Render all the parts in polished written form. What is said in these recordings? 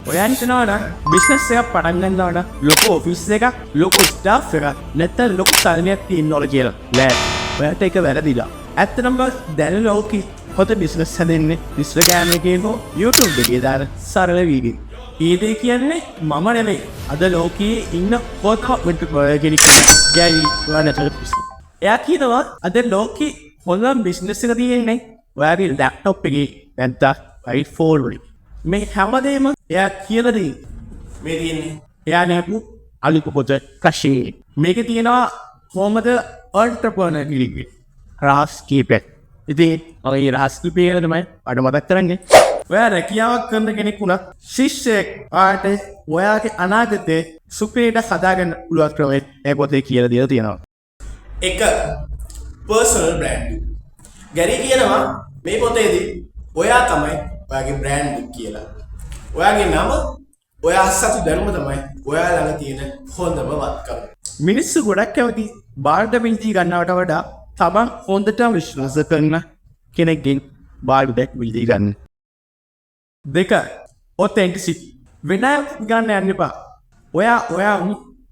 ඔයා හිතනවද බිස්නස් එකක් පටන් ගන්නවද ලොකු ඔෆිස් එකක් ලොකු ස්ටාෆ් එකක් නැත්නම් ලොකු සල්ලියක් තියෙනවද කියලා? නෑ. ඔයාට ඒක වැරදිලා. ඇත්තටම දැන් ලෝකෙ හොත බිස්නස් හැදෙන්නේ Instagram එකේ හෝ YouTube එකේ දාන සරල වීඩියෝ. ඊදී කියන්නේ මම නෙමෙයි. අද ලෝකයේ ඉන්න හොත කෙනෙක් ගැයි වනතර බිස්නස්. එයා කියනවා අද ලෝකෙ හොඳම බිස්නස් එක තියෙන්නේ ඔයාගේ ලැප්ටොප් එකේ නැත්නම් iPhone වලින්. මේ හැමදේම එයා කියලා දෙයි. මේ තියෙන්නේ එයා නෑපු අලුත් පොත කෂේ. මේකේ තියෙනවා කොහොමද entrepreneur කෙනෙක්ගේ රහස් කීපයක්. ඉතින් ඔය රහස් කීපය තමයි අද මතක් කරන්නේ. ඔයා රැකියාවක් කරන කෙනෙක් වුණත් ශිෂ්‍යයෙක් ආට ඔයාගේ අනාගතේ සුපිරිට හදාගන්න පුළුවන් ක්‍රමයක් මේ පොතේ කියලා දීලා තියෙනවා. එක personal brand. ගැරි කියනවා මේ පොතේදී ඔයා තමයි ඔයාගේ බ්‍රෑන්ඩ් කියලා. ඔයාගේ නම ඔයා සතු දැනුම තමයි ඔයා ළඟ තියෙන හොඳම වත්කම. මිනිස්සු ගොඩක් කැමති බාහිර බින්දි ගන්නවට වඩා තමන් හොඳටම විශ්වාස කරන කෙනෙක්ගෙන් බාහිර බින්දි ගන්න. දෙක ඔතෙන්ටිසිටි. වෙන ගන්න යන්න එපා. ඔයා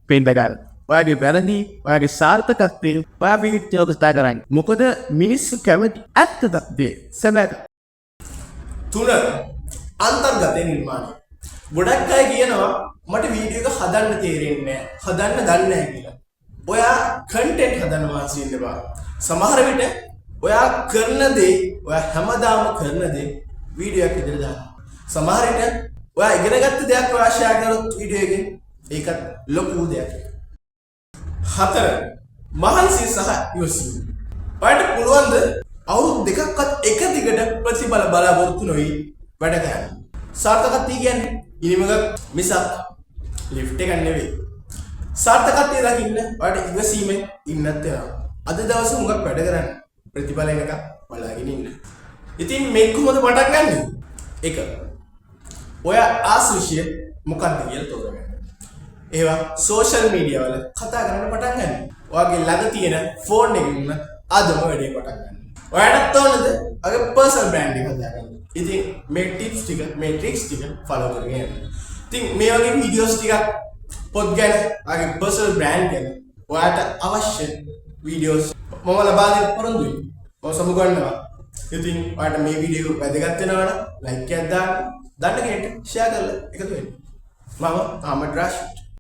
පෙන්න ගන්න. ඔයාගේ වැරදි ඔයාගේ සාර්ථකත්වය ඔයා පිළිච්චව කතා කරන්නේ. මොකද මිනිස්සු කැමති ඇත්ත දේ සැබෑ. 3 අන්තර්ගත නිර්මාණය. ගොඩක් අය කියනවා මට වීඩියෝ එක හදන්න තේරෙන්නේ නැහැ. හදන්න දන්නේ නැහැ කියලා. ඔයා කන්ටෙන්ට් හදන්න මාසි ඉන්න බා. සමහර විට ඔයා කරන දේ ඔයා හැමදාම කරන දේ වීඩියෝ එකක් විදිහට දාන්න. සමහර විට ඔයා ඉගෙනගත්ත දෙයක් ඔයා ෂෙයා කරොත් වීඩියෝ එකෙන් ඒකත් ලොකු දෙයක්. 4 මහන්සි සහ ඉවසීම. ඔයාලට පුළුවන් ද අවුරුදු දෙකක්වත් එක දිගට ප්‍රතිඵල බලාපොරොත්තු නොවි වැඩ කරන්න. සාර්ථකත්වය කියන්නේ ඉනිමක මිසක් ලිෆ්ට් එකක් නෙවෙයි. සාර්ථකත්වය දකින්න ඔයාලට ඉවසීමෙන් ඉන්නත් වෙනවා. අද දවසේ මුගක් වැඩ කරන්න ප්‍රතිඵල එකක් බලාගෙන ඉන්න. ඉතින් මේක කොහොමද පටන් ගන්නෙ? 1 ඔයා ආස විශ්ය මොකක්ද කියලා තෝරගන්න. ඒවා සෝෂල් මීඩියා වල කතා කරන්න පටන් ගන්න. ඔයාගේ ළඟ තියෙන ෆෝන් එකකින් අදම වැඩේ පටන් ගන්න. ඔයාලට තෝරනද ඔයාගේ පර්සනල් බ්‍රෑන්ඩ් එක හදාගන්න. ඉතින් මේ ටිප්ස් ටික මේ ට්‍රික්ස් ටික ෆලෝ කරගෙන යන්න. ඉතින් මේ වගේ වීඩියෝස් ටිකක් පොත් ගැන ඔයාගේ පර්සනල් බ්‍රෑන්ඩ් ගැන ඔයාලට අවශ්‍ය වීඩියෝස් මම ලබා දෙන්න පොරොන්දුයි. මම සමුගන්නවා. ඉතින් ඔයාලට මේ වීඩියෝ වැදගත් වෙනවා නම් ලයික් එකක් දාන්න. දන්න කෙනෙක්ට ෂෙයා කරලා එකතු වෙන්න. මම ආමඩ් රාෂ්